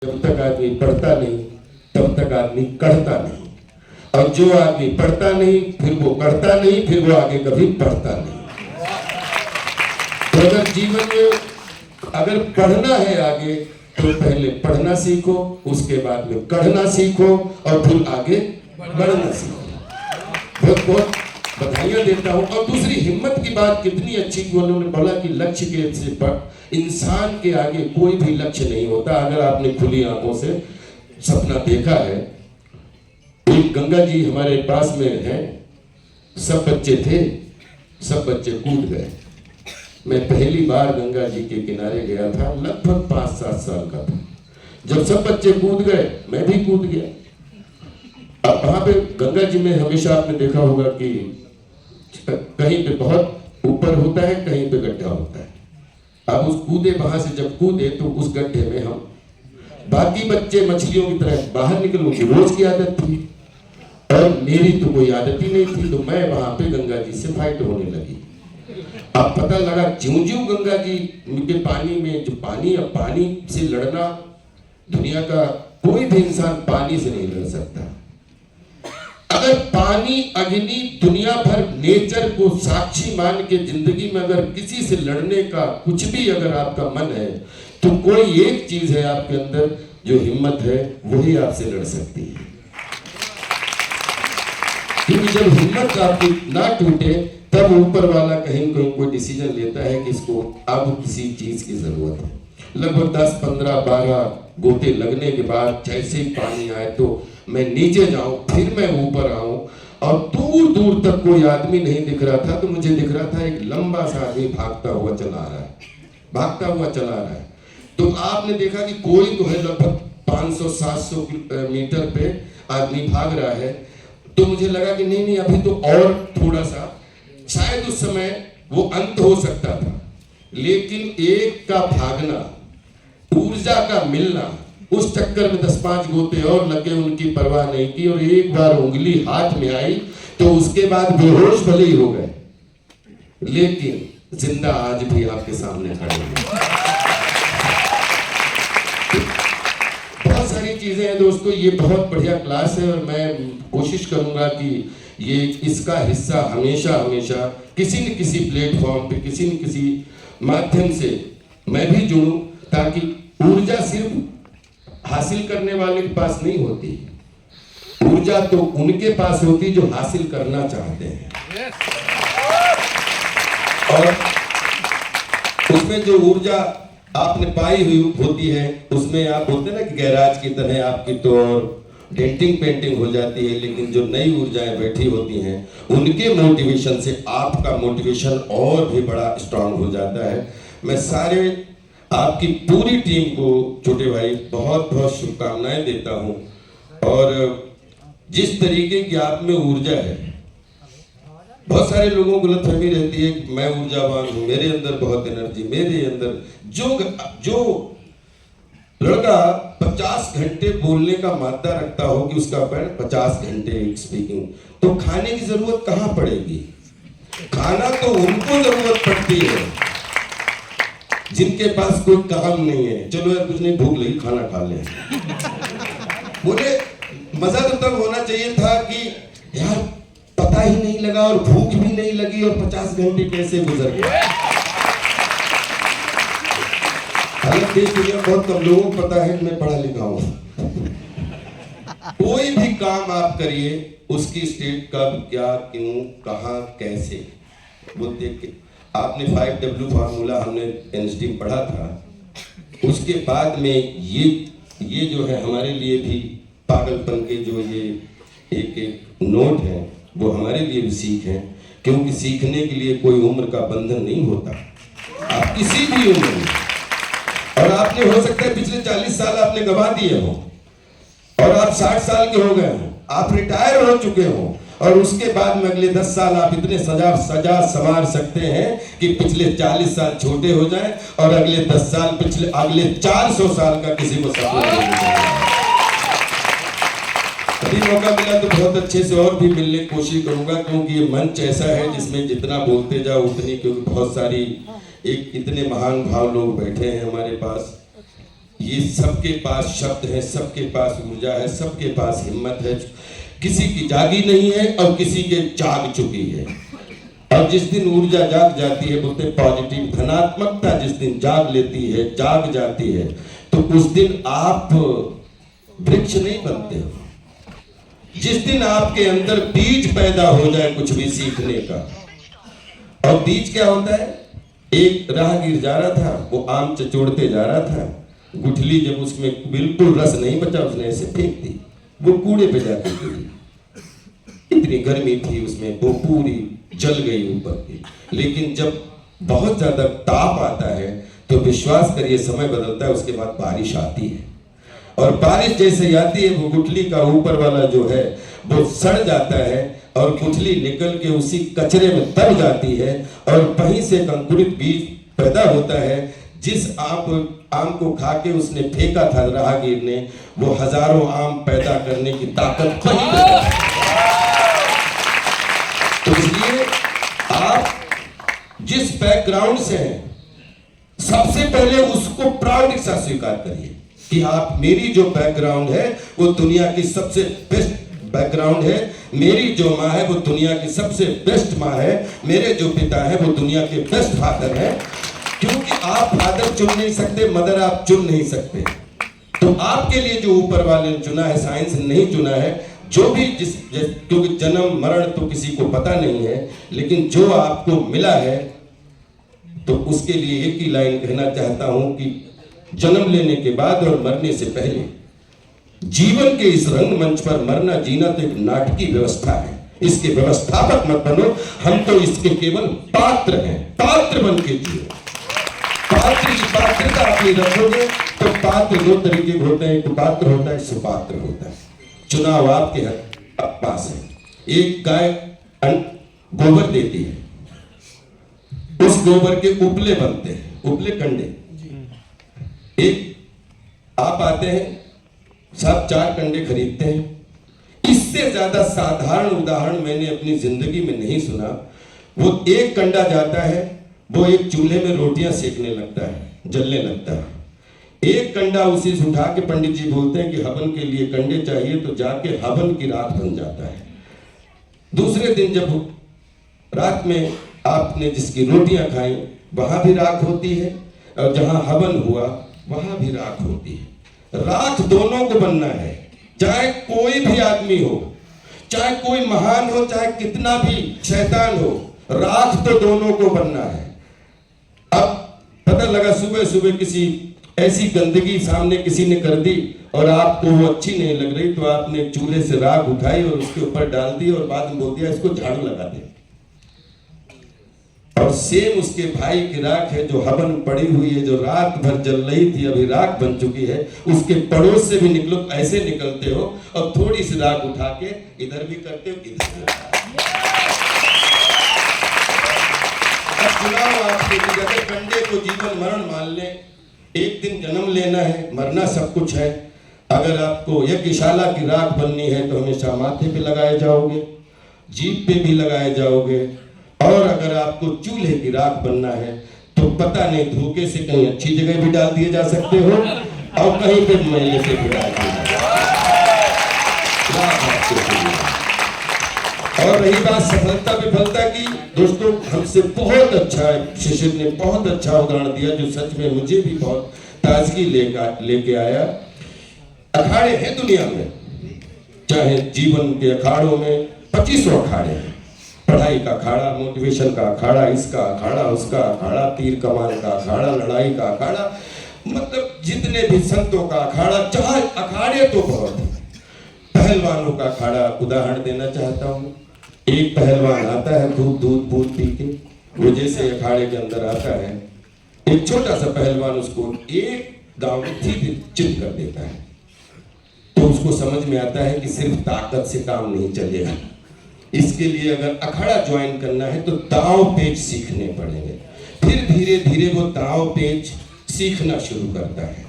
जब तक आदमी पढ़ता नहीं तब तक आदमी कढ़ता नहीं, और जो आदमी पढ़ता नहीं फिर वो कढ़ता नहीं, फिर वो आगे कभी पढ़ता नहीं। तो अगर जीवन में अगर पढ़ना है आगे तो पहले पढ़ना सीखो, उसके बाद में कढ़ना सीखो और फिर आगे बढ़ना सीखो। बहुत बहुत बधाइयां देता हूं। और दूसरी हिम्मत की बात कितनी अच्छी कि उन्होंने बोला कि लक्ष्य के से पर इंसान के आगे कोई भी लक्ष्य नहीं होता। अगर आपने खुली आंखों से सपना देखा है, एक गंगा जी हमारे पास में है, सब बच्चे थे, सब बच्चे कूद गए। मैं पहली बार गंगा जी के किनारे गया था, लगभग 5-7 साल का था। जब सब बच्चे कूद गए मैं भी कूद गया। अब वहां पे गंगा जी में हमेशा आपने देखा होगा कि कहीं पे बहुत ऊपर होता है, कहीं पे गड्ढा होता है। अब उस कूदे वहां से जब कूदे तो उस गड्ढे में हम बाकी बच्चे मछलियों की तरह बाहर निकल, उनकी रोज की आदत थी और मेरी तो कोई आदत ही नहीं थी। तो मैं वहां पे गंगा जी से फाइट होने लगी। अब पता लगा ज्यों-ज्यों गंगा जी के पानी में जो पानी, अब पानी से लड़ना, दुनिया का कोई भी इंसान पानी से नहीं लड़ सकता। अगर पानी, अग्नि, दुनिया भर नेचर को साक्षी मान के जिंदगी में अगर किसी से लड़ने का कुछ भी अगर आपका मन है तो कोई एक चीज है आपके अंदर जो हिम्मत है, वही आपसे लड़ सकती है। क्योंकि जब हिम्मत आपकी ना टूटे तब ऊपर वाला कहीं कहीं कोई डिसीजन लेता है कि इसको अब किसी चीज की जरूरत है। लगभग 10, 15, 12 गोते लगने के बाद जैसे ही पानी आए तो मैं नीचे जाऊं, फिर मैं ऊपर आऊं, और दूर दूर तक कोई आदमी नहीं दिख रहा था। तो मुझे दिख रहा था एक लंबा सा आदमी भागता हुआ चला आ रहा है, भागता हुआ चला आ रहा है। तो आपने देखा कि कोई तो है, लगभग 500-700 मीटर पे आदमी भाग रहा है। तो मुझे लगा कि नहीं नहीं, अभी तो और थोड़ा सा, शायद उस समय वो अंत हो सकता था। लेकिन एक का भागना, ऊर्जा का मिलना, उस चक्कर में 10-5 गोते और लगे, उनकी परवाह नहीं की, और एक बार उंगली हाथ में आई तो उसके बाद बेहोश भले ही हो गए, लेकिन जिंदा आज भी आपके सामने खड़े हैं। बहुत सारी चीजें हैं दोस्तों, ये बहुत बढ़िया क्लास है और मैं कोशिश करूंगा कि ये इसका हिस्सा हमेशा हमेशा किसी न किसी प्लेटफॉर्म पे, किसी न किसी माध्यम से मैं भी जुड़ूं, ताकि ऊर्जा सिर्फ हासिल करने वाले के पास नहीं होती, ऊर्जा तो उनके पास होती जो हासिल करना चाहते हैं। और उसमें जो ऊर्जा आपने पाई हुई होती है, उसमें आप बोलते हैं ना कि गैराज की तरह आपकी तो डेंटिंग पेंटिंग हो जाती है, लेकिन जो नई ऊर्जाएं बैठी होती हैं उनके मोटिवेशन से आपका मोटिवेशन और भी बड़ा स्ट्रांग हो जाता है। मैं सारे आपकी पूरी टीम को छोटे भाई बहुत बहुत शुभकामनाएं देता हूं। और जिस तरीके की आप में ऊर्जा है, बहुत सारे लोगों को गलतफहमी रहती है कि मैं ऊर्जावान हूं, मेरे अंदर बहुत एनर्जी, मेरे अंदर जो लड़का 50 घंटे बोलने का मादा रखता हो कि उसका पैर 50 घंटे स्पीकिंग, तो खाने की जरूरत कहां पड़ेगी? खाना तो उनको जरूरत पड़ती है जिनके पास कोई काम नहीं है। चलो यार कुछ नहीं, भूख लगी, खाना खा ले। बोले मजा तो तब होना चाहिए था कि यार पता ही नहीं लगा और भूख भी नहीं लगी और 50 घंटे कैसे गुजर गए। हालांकि देश दुनिया बहुत कम लोगों को पता है कि मैं पढ़ा लिखा हूं। कोई भी काम आप करिए, उसकी स्टेट कब, क्या, क्यों, कहां, कैसे, वो देख के। आपने 5W फार्मूला हमने एनएसडी पढ़ा था, उसके बाद में ये जो है हमारे लिए भी पागलपन के जो ये एक नोट है, वो हमारे लिए भी सीख है। क्योंकि सीखने के लिए कोई उम्र का बंधन नहीं होता, आप किसी भी उम्र में, और आपने हो सकता है पिछले 40 साल आपने गंवा दिए हो और आप 60 साल के हो गए हो, आप रिटायर हो चुके हो, और उसके बाद में अगले 10 साल आप इतने सजा संवार सकते हैं कि पिछले 40 साल छोटे हो जाएं और अगले 10 साल अगले 400 साल का किसी को सपना नहीं मिलेगा। कभी मौका मिला तो बहुत अच्छे से और भी मिलने की कोशिश करूंगा, क्योंकि ये मंच ऐसा है जिसमें जितना बोलते जाओ उतनी, क्योंकि बहुत सारी इतने महान भाव लोग बैठे हैं हमारे पास। ये सबके पास शब्द है, सबके पास ऊर्जा है, सबके पास हिम्मत है। किसी की जागी नहीं है और किसी के जाग चुकी है। और जिस दिन ऊर्जा जाग जाती है, बोलते पॉजिटिव धनात्मकता जिस दिन जाग लेती है, जाग जाती है, तो उस दिन आप वृक्ष नहीं बनते हो। जिस दिन आपके अंदर बीज पैदा हो जाए कुछ भी सीखने का, और बीज क्या होता है? एक राहगीर जा रहा था, वो आम चचोड़ते जा रहा था, गुठली जब उसमें बिल्कुल रस नहीं बचा, उसने ऐसे फेंक दी, वो कूड़े पे जाके गिरी। इतनी गर्मी थी उसमें, वो पूरी जल गई ऊपर की। लेकिन जब बहुत ज्यादा ताप आता है तो विश्वास करिए समय बदलता है, उसके बाद बारिश आती है। और बारिश जैसे आती है, वो गुठली का ऊपर वाला जो है वो सड़ जाता है और गुठली निकल के उसी कचरे में दब जाती है, और वहीं से एक अंकुरित बीज पैदा होता है। जिस आम को खा के उसने फेंका था राहगीर ने, वो हजारों आम पैदा करने की ताकत वही है। तो इसलिए आप जिस बैकग्राउंड से हैं, सबसे पहले उसको प्राउड के साथ स्वीकार करिए कि आप, मेरी जो बैकग्राउंड है वो दुनिया की सबसे बेस्ट बैकग्राउंड है। मेरी जो माँ है वो दुनिया की सबसे बेस्ट माँ है। मेरे जो पिता है वो दुनिया के बेस्ट फादर है। क्योंकि आप फादर चुन नहीं सकते, मदर आप चुन नहीं सकते। तो आपके लिए जो ऊपर वाले ने चुना है, साइंस ने नहीं चुना है। जो भी क्योंकि जन्म मरण तो किसी को पता नहीं है, लेकिन जो आपको मिला है, तो उसके लिए एक ही लाइन कहना चाहता हूं कि जन्म लेने के बाद और मरने से पहले जीवन के इस रंगमंच पर मरना जीना तो एक नाटकीय व्यवस्था है। इसके व्यवस्थापक मत बनो, हम तो इसके केवल पात्र हैं। पात्र बन के जियो। पात्र की पात्रता अपनी रखोगे तो पात्र दो तरीके के होते हैं, एक पात्र होता है, सुपात्र होता है। चुनाव आपके पास है। एक गाय गोबर देती है, उस गोबर के उपले बनते हैं, उपले कंडे। एक आप आते हैं, सब 4 कंडे खरीदते हैं। इससे ज्यादा साधारण उदाहरण मैंने अपनी जिंदगी में नहीं सुना। वो एक कंडा जाता है, वो एक चूल्हे में रोटियां सेकने लगता है, जलने लगता है। एक कंडा उसी से उठा के पंडित जी बोलते हैं कि हवन के लिए कंडे चाहिए, तो जाके हवन की रात बन जाता है। दूसरे दिन जब रात में आपने जिसकी रोटियां खाई, वहां भी राख होती है, और जहां हवन हुआ वहां भी राख होती है। राख दोनों को बनना है, चाहे कोई भी आदमी हो, चाहे कोई महान हो, चाहे कितना भी शैतान हो, राख तो दोनों को बनना है। अब पता लगा सुबह सुबह किसी ऐसी गंदगी सामने किसी ने कर दी और आपको वो अच्छी नहीं लग रही, तो आपने चूल्हे से राख उठाई और उसके ऊपर डाल दी और बाद में बोल दिया इसको झाड़ू लगा दे। और सेम उसके भाई की राख है जो हवन पड़ी हुई है, जो रात भर जल रही थी, अभी राख बन चुकी है। उसके पड़ोस से भी निकलो, ऐसे निकलते हो और थोड़ी सी राख उठा के इधर भी करते हो, इधर भी। अब चुनाव आपके जगह कंडे को जीवन मरण मान ले। एक दिन जन्म लेना है, मरना सब कुछ है। अगर आपको यज्ञशाला की राख बननी है तो हमेशा माथे पे लगाए जाओगे, जीभ पे भी लगाए जाओगे। और अगर आपको चूल्हे की राख बनना है तो पता नहीं, धोखे से कहीं अच्छी जगह भी डाल दिए जा सकते हो और कहीं पे मैले से भी डाल दिए। और रही बात सफलता विफलता की, दोस्तों हमसे बहुत अच्छा शिशिर ने बहुत अच्छा उदाहरण दिया जो सच में मुझे भी बहुत ताजगी लेके आया। अखाड़े हैं दुनिया में, चाहे जीवन के अखाड़ों में 25 अखाड़े हैं। पढ़ाई का अखाड़ा, मोटिवेशन का अखाड़ा, इसका अखाड़ा, उसका अखाड़ा, तीर कमान का अखाड़ा, लड़ाई का अखाड़ा, मतलब जितने भी संतों का अखाड़ा, चाहे अखाड़े तो बहुत है। पहलवानों का अखाड़ा उदाहरण देना चाहता हूँ। एक पहलवान आता है खूब दूध पूध पी के, वो जैसे अखाड़े के अंदर आता है, एक छोटा सा पहलवान उसको एक दांव में सीधे चित कर देता है। तो उसको समझ में आता है कि सिर्फ ताकत से काम नहीं चलेगा, इसके लिए अगर अखाड़ा ज्वाइन करना है तो दांव पेच सीखने पड़ेंगे। फिर धीरे धीरे वो दांव पेच सीखना शुरू करता है।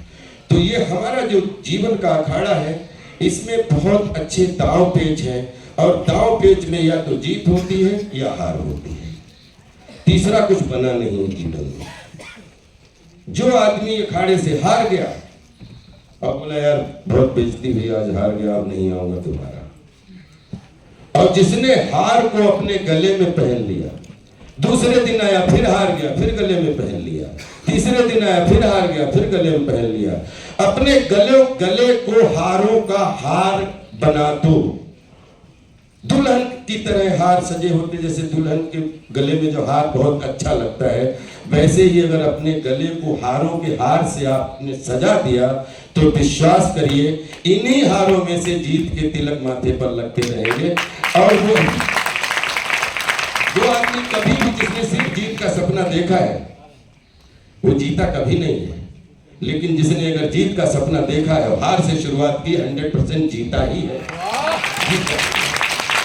तो ये हमारा जो जीवन का अखाड़ा है, इसमें बहुत अच्छे दांव पेच हैं, और दांव पेच में या तो जीत होती है या हार होती है, तीसरा कुछ बना नहीं है जीवन में। जो आदमी अखाड़े से हार गया और बोला यार बहुत बेइज्जती हुई, आज हार गया, अब नहीं आऊंगा तुम्हारा। और जिसने हार को अपने गले में पहन लिया, दूसरे दिन आया फिर हार गया, फिर गले में पहन लिया, तीसरे दिन आया फिर हार गया, फिर गले में पहन लिया। अपने गले को हारों का हार बना दो। दुल्हन की तरह हार सजे होते, जैसे दुल्हन के गले में जो हार बहुत अच्छा लगता है, वैसे ही अगर अपने गले को हारों के हार से आपने सजा दिया तो विश्वास करिए इन्हीं हारों में से जीत के तिलक माथे पर लगते रहेंगे। और वो आदमी कभी भी जिसने सिर्फ जीत का सपना देखा है वो जीता कभी नहीं है, लेकिन जिसने अगर जीत का सपना देखा है और हार से शुरुआत की 100% जीता ही है।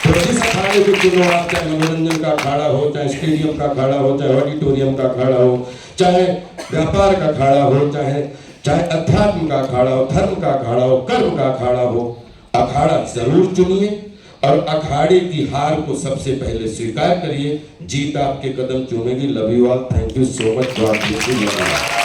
तो जिस अखाड़े को चुनो आप, चाहे मनोरंजन का अखाड़ा हो, चाहे स्टेडियम का अखाड़ा हो, चाहे ऑडिटोरियम का अखाड़ा हो, चाहे व्यापार का अखाड़ा हो, चाहे अध्यात्म का अखाड़ा हो, धर्म का अखाड़ा हो, कर्म का अखाड़ा हो, अखाड़ा जरूर चुनिए और अखाड़े की हार को सबसे पहले स्वीकार करिए। जीत आपके कदम चूमेगी। Love you all, thank you so much, God bless you.